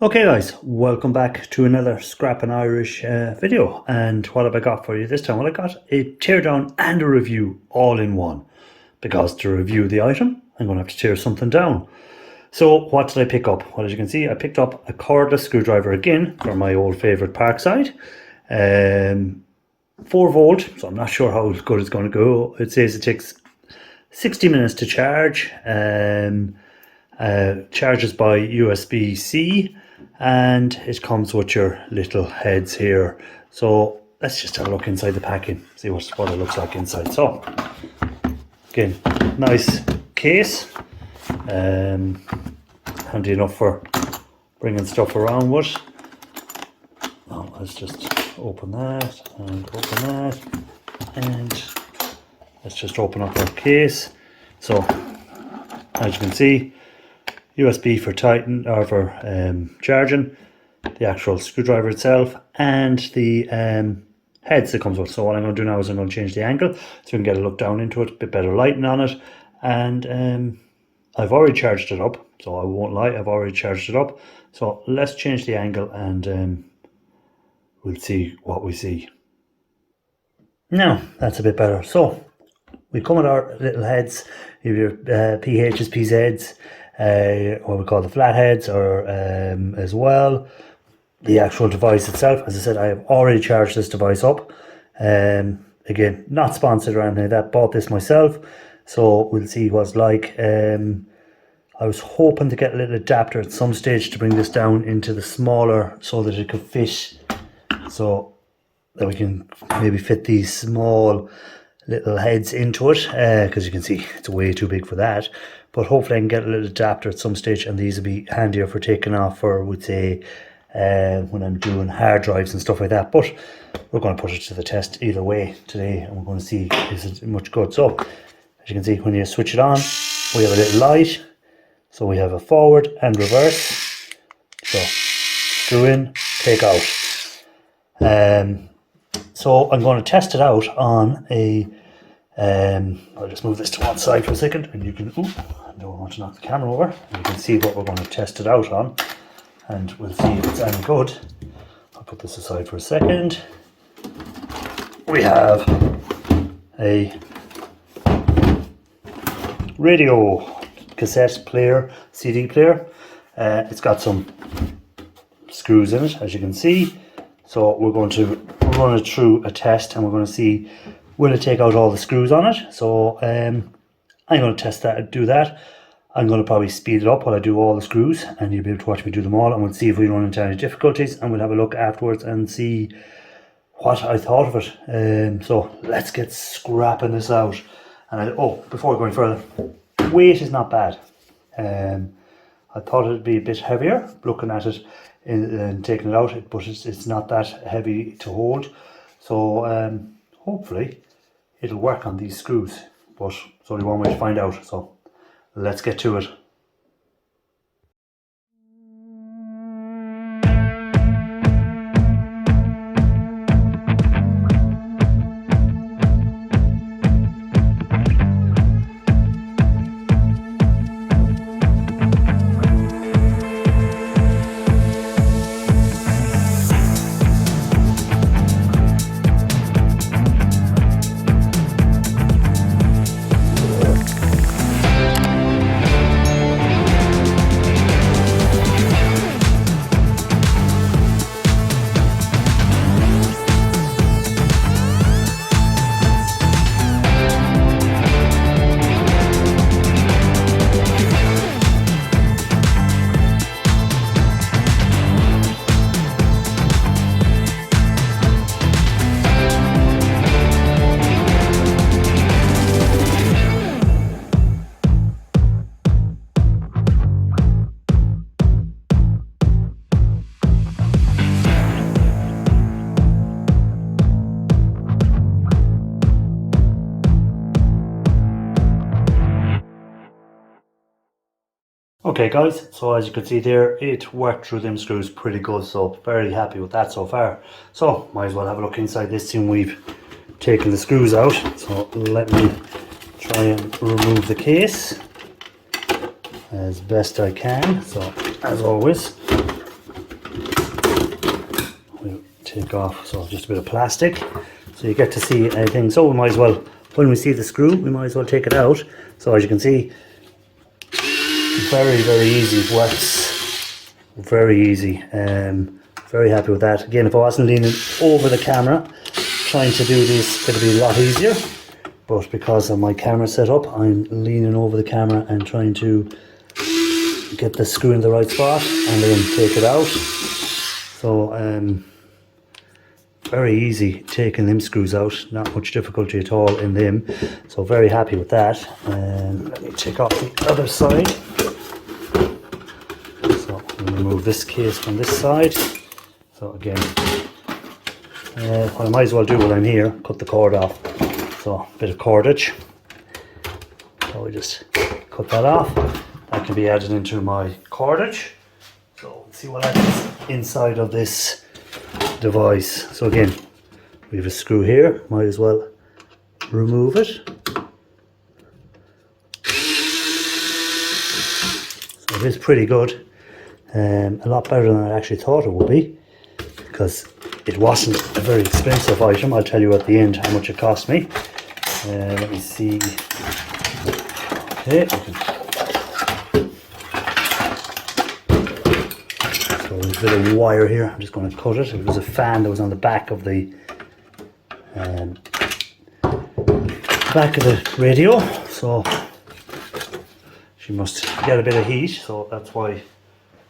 Okay guys, welcome back to another Scrappin' Irish video. And what have I got for you this time? Well, I got a teardown and a review all in one. Because to review the item, I'm going to have to tear something down. So what did I pick up? Well, as you can see, I picked up a cordless screwdriver again for my old favourite Parkside. 4 volt, so I'm not sure how good it's going to go. It says it takes 60 minutes to charge. Charges by USB-C, and it comes with your little heads here. So let's just have a look inside the packing, see what it looks like inside. So again, nice case, handy enough for bringing stuff around with. Now let's just open that and open that, and let's just open up our case. So as you can see, USB for charging, the actual screwdriver itself, and the heads that comes with. So what I'm going to do now is I'm going to change the angle so you can get a look down into it, a bit better lighting on it. And I've already charged it up, so I won't lie, I've already charged it up. So let's change the angle and we'll see what we see. Now that's a bit better. So we come with our little heads. You have your PHs, PZs, what we call the flatheads, or as well the actual device itself. As I said, I have already charged this device up. Again, not sponsored or anything like that, bought this myself, so we'll see what it's like. I was hoping to get a little adapter at some stage to bring this down into the smaller so that it could fit, so that we can maybe fit these small little heads into it, because you can see it's way too big for that. But hopefully I can get a little adapter at some stage, and these will be handier for taking off, or would say when I'm doing hard drives and stuff like that. But we're going to put it to the test either way today, and we're going to see is it much good. So as you can see, when you switch it on, we have a little light. So we have a forward and reverse. So screw in, take out. So I'm going to test it out on a I'll just move this to one side for a second, and you can, I don't want to knock the camera over. You can see what we're going to test it out on, and we'll see if it's any good. I'll put this aside for a second. We have a radio cassette player, CD player. It's got some screws in it, as you can see. So we're going to run it through a test, and we're going to see, will it take out all the screws on it. So I'm going to test that and do that. I'm going to probably speed it up while I do all the screws, and you'll be able to watch me do them all, and we'll see if we run into any difficulties, and we'll have a look afterwards and see what I thought of it. So let's get scrapping this out. And before going further, weight is not bad. I thought it'd be a bit heavier looking at it and taking it out, but it's not that heavy to hold. So hopefully it'll work on these screws, but it's only one way to find out. So let's get to it. Okay guys, so as you can see there, it worked through them screws pretty good, so very happy with that so far. So might as well have a look inside this thing. We've taken the screws out, so let me try and remove the case as best I can. So as always, take off. So just a bit of plastic, so you get to see anything. So we might as well, when we see the screw, we might as well take it out. So as you can see, very, very easy. It works very easy. Very happy with that. Again, if I wasn't leaning over the camera trying to do this, it'd be a lot easier. But because of my camera setup, I'm leaning over the camera and trying to get the screw in the right spot and then take it out. So very easy taking them screws out, not much difficulty at all in them. So very happy with that. Let me take off the other side. So I'm going to remove this case from this side. So again, what I might as well do while I'm here, cut the cord off. So a bit of cordage. So we just cut that off. That can be added into my cordage. So let's see what happens inside of this device. So again, we have a screw here. Might as well remove it. So it is pretty good. A lot better than I actually thought it would be, because it wasn't a very expensive item. I'll tell you at the end how much it cost me. Let me see. Okay. So there's a bit of wire here. I'm just going to cut it. It was a fan that was on the back of the radio. So she must get a bit of heat. So that's why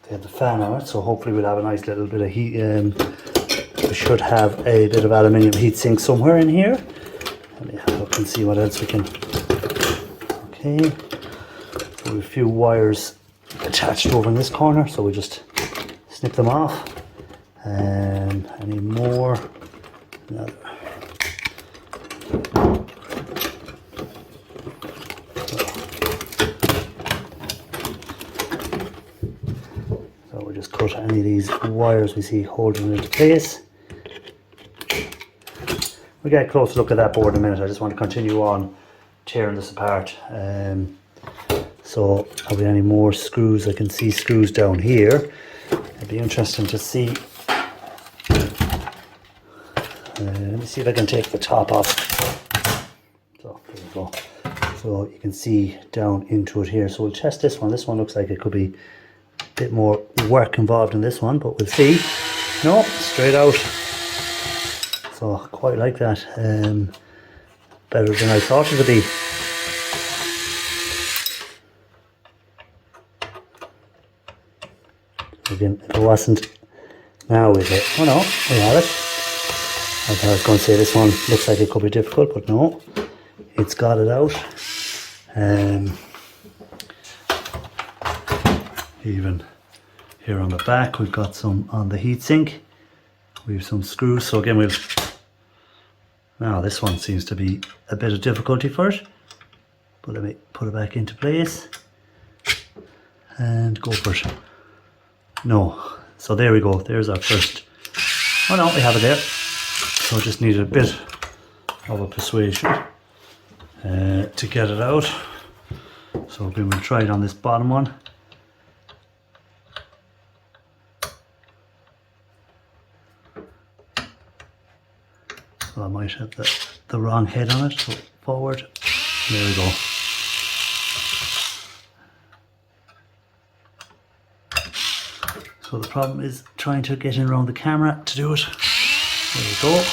they had the fan on it. So hopefully we'll have a nice little bit of heat. We should have a bit of aluminium heatsink somewhere in here. Let me have a look and see what else we can. Okay, so we have a few wires attached over in this corner, so we just snip them off. Any more? No. So we just cut any of these wires we see holding it into place. We'll get a closer look at that board in a minute. I just want to continue on tearing this apart. So are there any more screws? I can see screws down here. It'd be interesting to see. Let me see if I can take the top off. So there we go. So you can see down into it here. So we'll test this one. This one looks like it could be a bit more work involved in this one, but we'll see. No, straight out. So I quite like that. Better than I thought it would be. Again, if it wasn't, now is it? Oh no, we have it. I thought I was going to say this one looks like it could be difficult, but no, it's got it out. Even here on the back, we've got some on the heatsink. We have some screws. So again, we'll. Now this one seems to be a bit of difficulty for it, but let me put it back into place and go for it. No, so there we go. There's our first. Oh no, we have it there. So just needed a bit of a persuasion to get it out. So again, we'll try it on this bottom one. So I might have the wrong head on it. So forward. There we go. So the problem is trying to get in around the camera to do it. There we go.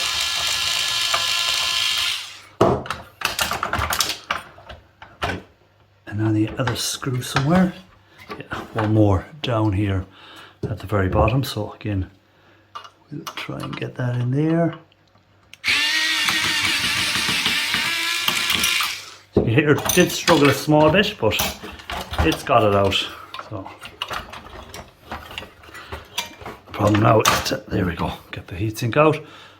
Okay. And on the other screw somewhere. Yeah, one more down here at the very bottom. So again, we'll try and get that in there. So you can hear it did struggle a small bit, but it's got it out. So problem now is to, there we go, get the heatsink out.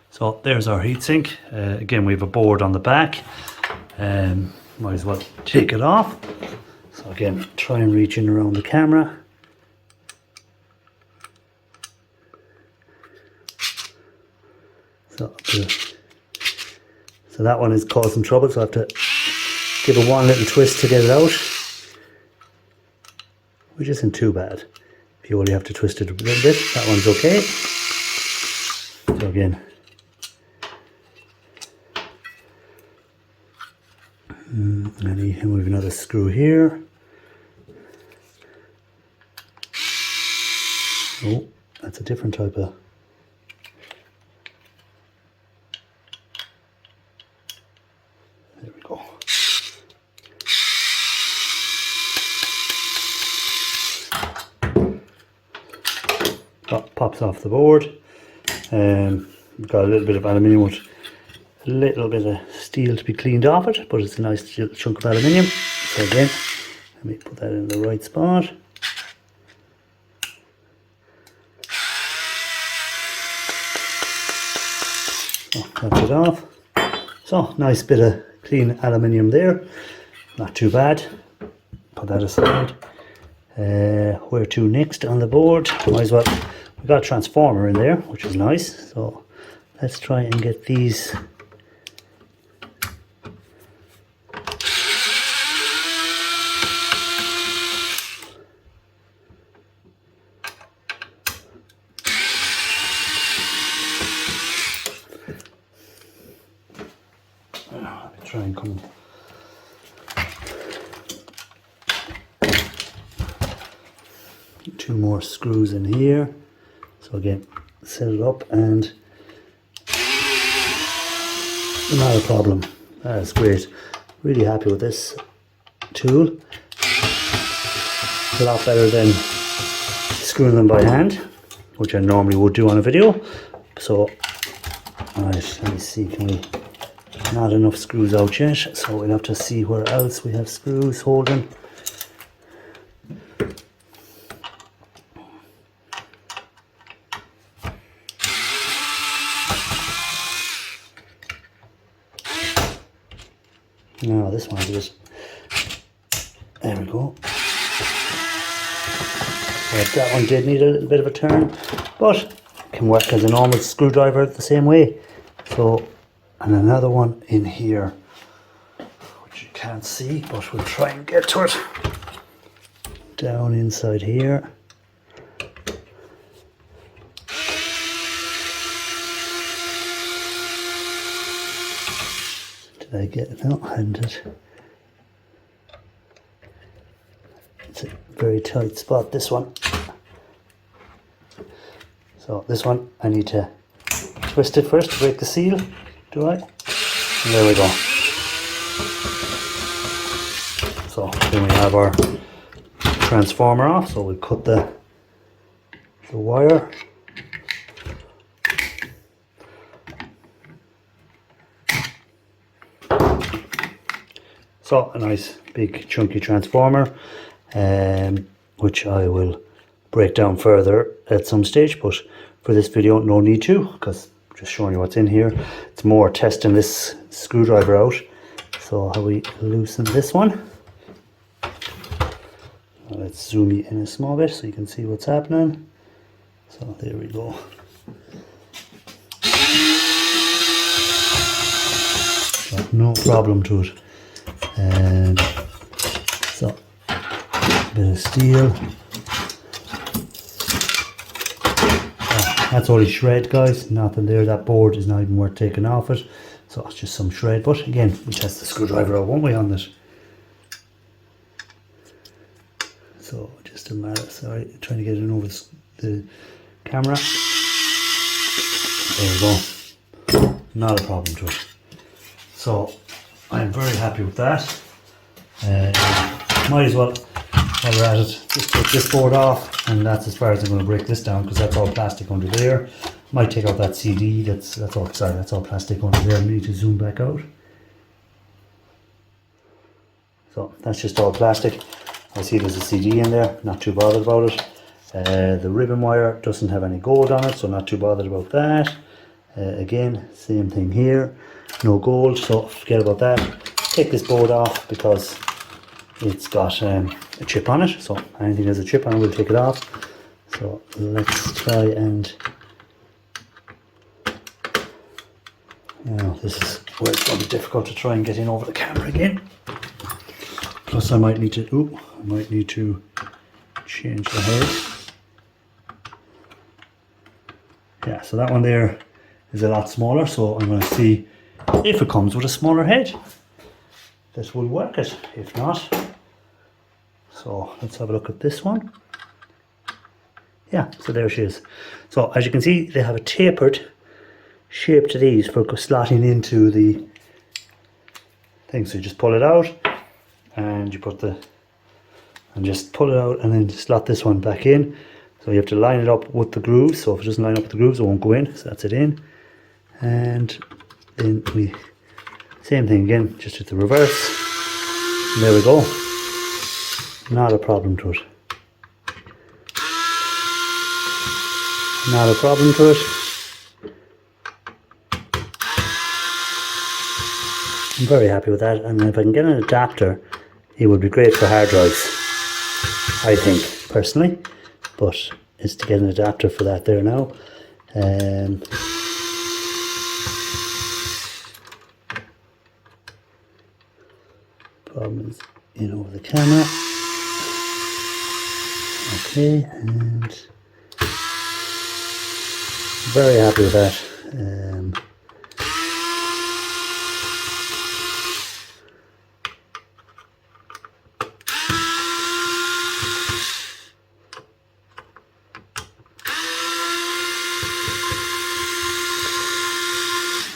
So there's our heatsink. Again, we have a board on the back. Might as well take it off. So again, try and reach in around the camera. So that one is causing trouble, so I have to give it one little twist to get it out, which isn't too bad. You only have to twist it a little bit. That one's okay. So again, and we have another screw here. Oh, that's a different type of. There we go. Pops off the board. We've got a little bit of aluminium with a little bit of steel to be cleaned off it, but it's a nice little chunk of aluminium. So again, let me put that in the right spot. So that's it off. So nice bit of clean aluminium there. Not too bad. Put that aside. Where to next on the board? Might as well. We've got a transformer in there, which is nice. So let's try and get these. Let me try and come. Two more screws in here. So again, set it up and not a problem. That's great. Really happy with this tool. A lot better than screwing them by hand, which I normally would do on a video. So, alright, let me see, can we, not enough screws out yet, so we'll have to see where else we have screws holding. No, this one's it. There we go. Right, that one did need a little bit of a turn, but can work as a normal screwdriver the same way. So, and another one in here, which you can't see, but we'll try and get to it. Down inside here. Did I get it? No, I hadn't. It's a very tight spot, this one. So this one, I need to twist it first to break the seal, do I? And there we go. So then we have our transformer off, so we cut the wire. So a nice big chunky transformer, which I will break down further at some stage, but for this video no need to, because I'm just showing you what's in here. It's more testing this screwdriver out. So how we loosen this one. Let's zoom you in a small bit so you can see what's happening. So there we go. So no problem to it. So a bit of steel. That's only shred, guys, nothing there. That board is not even worth taking off it, so it's just some shred. But again, we test the screwdriver out, won't we, on this? So just a matter, sorry, trying to get it over the camera. There we go. Not a problem to it. So I'm very happy with that. Might as well, while we're at it, just take this board off, and that's as far as I'm going to break this down, because that's all plastic under there. Might take out that CD. That's all. Sorry, that's all plastic under there. I need to zoom back out. So that's just all plastic. I see there's a CD in there. Not too bothered about it. The ribbon wire doesn't have any gold on it, so not too bothered about that. Again, same thing here. No gold, so forget about that. Take this board off because it's got a chip on it, so anything has a chip on it, we'll take it off. So let's try and, now this is where it's going to be difficult to try and get in over the camera again. Plus I might need to change the head. Yeah, so that one there is a lot smaller, so I'm going to see if it comes with a smaller head that will work it. If not, so let's have a look at this one. Yeah, so there she is. So as you can see, they have a tapered shape to these for slotting into the thing. So you just pull it out and you put and just pull it out and then slot this one back in. So you have to line it up with the grooves. So if it doesn't line up with the grooves, it won't go in. So that's it in. And then same thing again, just with the reverse. And there we go. Not a problem to it. Not a problem to it. I'm very happy with that, and if I can get an adapter, it would be great for hard drives, I think, personally. But it's to get an adapter for that there now. Problem is in over the camera. Okay, and very happy with that.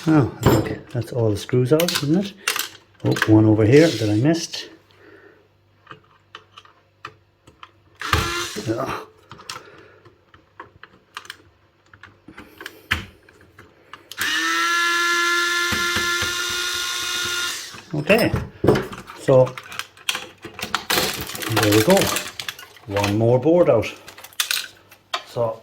Oh, I think that's all the screws out, isn't it? Oh, one over here that I missed. Oh. Okay, so there we go. One more board out. So,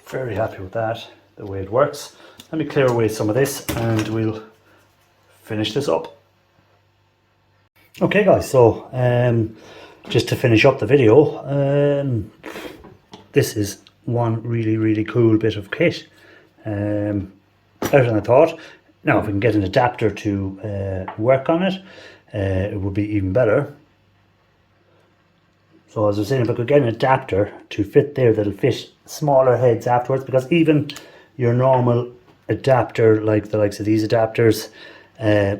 very happy with that, the way it works. Let me clear away some of this and we'll finish this up. Okay guys, so just to finish up the video, this is one really cool bit of kit. Better than I thought. Now if we can get an adapter to work on it, it would be even better. So as I was saying, if I could get an adapter to fit there that'll fit smaller heads afterwards, because even your normal adapter, like the likes of these adapters,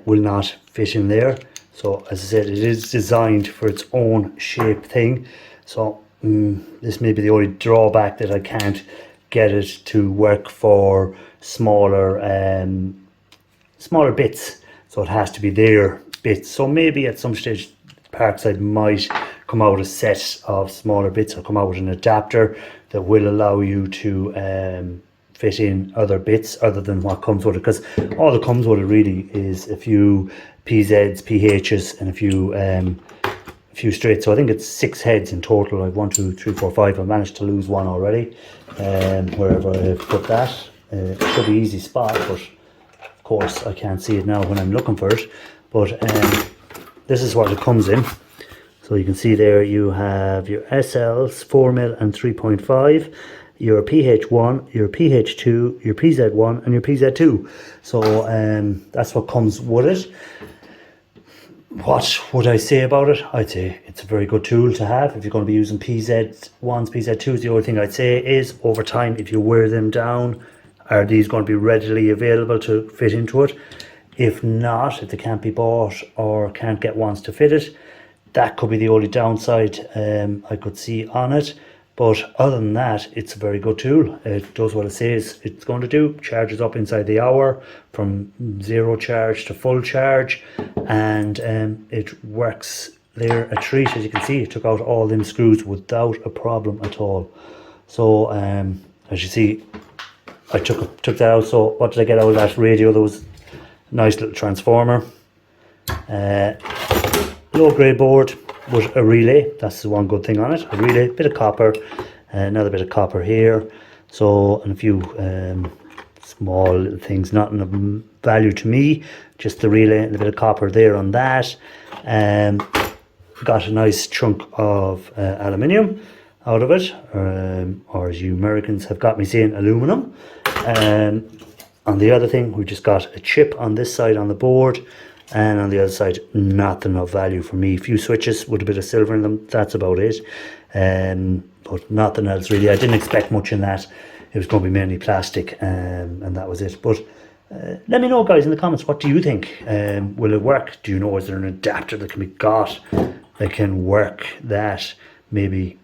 will not fit in there. So as I said, it is designed for its own shape thing. So this may be the only drawback, that I can't get it to work for smaller bits. So it has to be their bits. So maybe at some stage Parkside might come out a set of smaller bits, or come out with an adapter that will allow you to fit in other bits other than what comes with it, because all that comes with it really is a few PZs, PHs, and a few straights. So I think it's 6 heads in total. I've 1, 2, 3, 4, 5. I managed to lose one already, wherever I've put that. It should be easy spot, but of course I can't see it now when I'm looking for it. But this is what it comes in. So you can see there you have your SLs 4mm and 3.5, your PH1, your PH2, your PZ1 and your PZ2. So that's what comes with it. What would I say about it? I'd say it's a very good tool to have if you're going to be using PZ1s, PZ2s. The only thing I'd say is, over time, if you wear them down, are these going to be readily available to fit into it? If not, if they can't be bought or can't get ones to fit it, that could be the only downside I could see on it. But other than that, it's a very good tool. It does what it says it's going to do. Charges up inside the hour from 0 charge to full charge, and it works there a treat. As you can see, it took out all them screws without a problem at all. So as you see, I took that out. So what did I get out of that radio? There was a nice little transformer, low grade board with a relay. That's the one good thing on it. A relay, bit of copper, another bit of copper here, so, and a few small little things, nothing of value to me, just the relay and a bit of copper there on that. Got a nice chunk of aluminium out of it, or as you Americans have got me saying, aluminum. On the other thing, we just got a chip on this side on the board, and on the other side, nothing of value for me. A few switches with a bit of silver in them, that's about it. But nothing else really. I didn't expect much in that. it was going to be mainly plastic, and that was it. But let me know, guys, in the comments, what do you think? Will it work? Do you know, is there an adapter that can be got that can work that? Maybe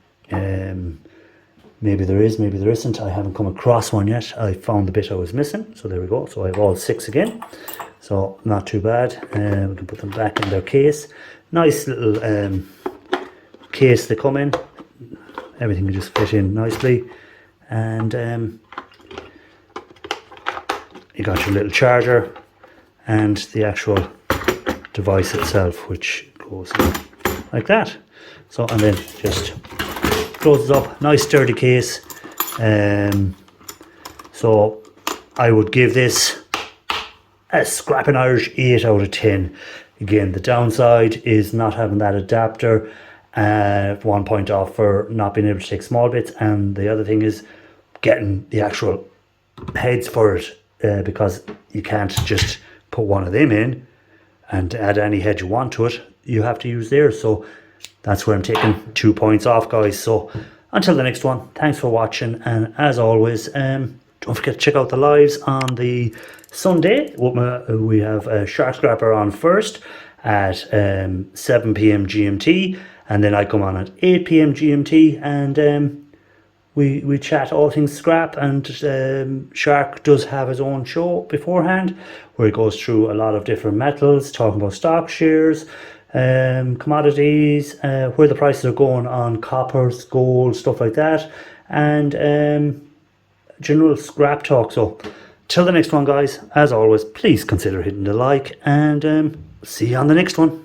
maybe there is, maybe there isn't. I haven't come across one yet. I found the bit I was missing, so there we go. So I have all 6 again, so not too bad. We can put them back in their case. Nice little case they come in. Everything can just fit in nicely, and you got your little charger and the actual device itself, which goes in like that. So, and then just closes up. Nice sturdy case. So I would give this a scrapping Irish 8 out of 10. Again, the downside is not having that adapter. 1 point off for not being able to take small bits, and the other thing is getting the actual heads for it, because you can't just put one of them in and add any head you want to it. You have to use theirs. So that's where I'm taking 2 points off, guys. So until the next one, thanks for watching, and as always, don't forget to check out the lives on the Sunday. We have a Shark Scrapper on first at 7 p.m. GMT, and then I come on at 8 p.m. GMT, and we chat all things scrap. And Shark does have his own show beforehand where he goes through a lot of different metals, talking about stock shares, commodities, where the prices are going on coppers, gold, stuff like that, and general scrap talk. So till the next one, guys, as always, please consider hitting the like, and see you on the next one.